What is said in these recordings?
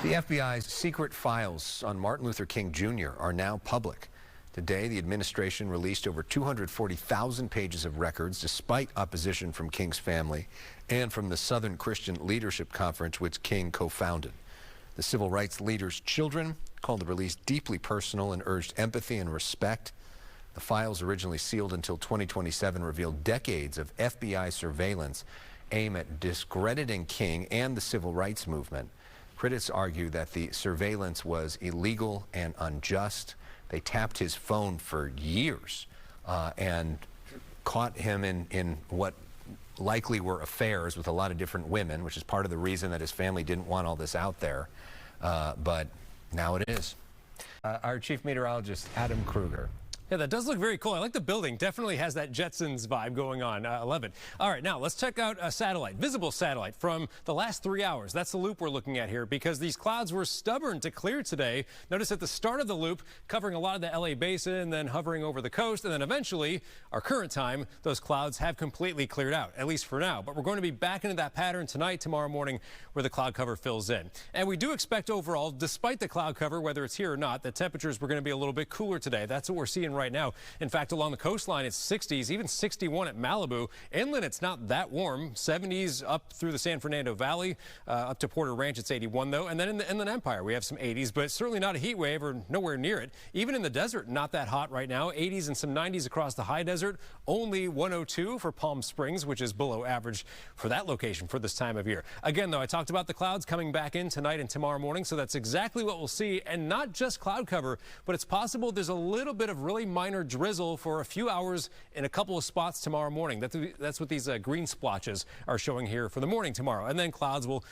The FBI's secret files on Martin Luther King Jr. are now public. Today, the administration released over 240,000 pages of records, despite opposition from King's family and from the Southern Christian Leadership Conference, which King co-founded. The civil rights leader's children called the release deeply personal and urged empathy and respect. The files, originally sealed until 2027, revealed decades of FBI surveillance aimed at discrediting King and the civil rights movement. Critics argue that the surveillance was illegal and unjust. They tapped his phone for years and caught him in what likely were affairs with a lot of different women, which is part of the reason that his family didn't want all this out there. But now it is. Our chief meteorologist, Adam Kruger. Yeah, that does look very cool. I like the building. Definitely has that Jetsons vibe going on. I love it. All right, now let's check out a satellite, visible satellite from the last 3 hours. That's the loop we're looking at here because these clouds were stubborn to clear today. Notice at the start of the loop, covering a lot of the LA basin, then hovering over the coast, and then eventually, our current time, those clouds have completely cleared out, at least for now. But we're going to be back into that pattern tonight, tomorrow morning, where the cloud cover fills in. And we do expect overall, despite the cloud cover, whether it's here or not, the temperatures were going to be a little bit cooler today. That's what we're seeing right now. In fact, along the coastline, it's 60s, even 61 at Malibu. Inland, it's not that warm. 70s up through the San Fernando Valley, up to Porter Ranch, it's 81 though. And then in the Inland Empire, we have some 80s, but certainly not a heat wave or nowhere near it. Even in the desert, not that hot right now. 80s and some 90s across the high desert. Only 102 for Palm Springs, which is below average for that location for this time of year. Again, though, I talked about the clouds coming back in tonight and tomorrow morning, so that's exactly what we'll see. And not just cloud cover, but it's possible there's a little bit of really minor drizzle for a few hours in a couple of spots tomorrow morning. That's what these green splotches are showing here for the morning tomorrow. And then clouds will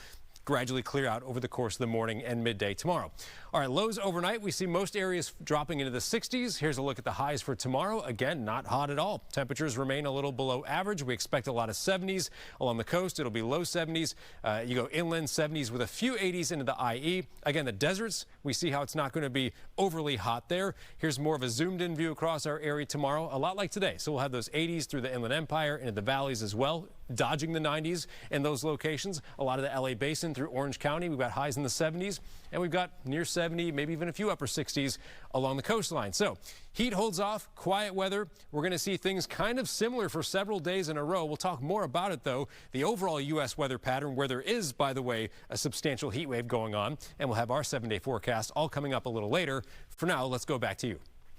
gradually clear out over the course of the morning and midday tomorrow. All right, lows overnight, we see most areas dropping into the 60s. Here's a look at the highs for tomorrow. Again, not hot at all. Temperatures remain a little below average. We expect a lot of 70s. Along the coast, it'll be low 70s. You go inland, 70s with a few 80s into the IE. Again, the deserts, we see how it's not going to be overly hot there. Here's more of a zoomed in view across our area tomorrow, a lot like today. So we'll have those 80s through the Inland Empire, into the valleys as well, dodging the 90s in those locations. A lot of the LA basin through Orange County, we've got highs in the 70s, and we've got near 70, maybe even a few upper 60s along the coastline. So heat holds off, quiet weather. We're going to see things kind of similar for several days in a row. We'll talk more about it, though, the overall U.S. weather pattern, where there is, by the way, a substantial heat wave going on, and we'll have our 7-day forecast all coming up a little later. For now, let's go back to you.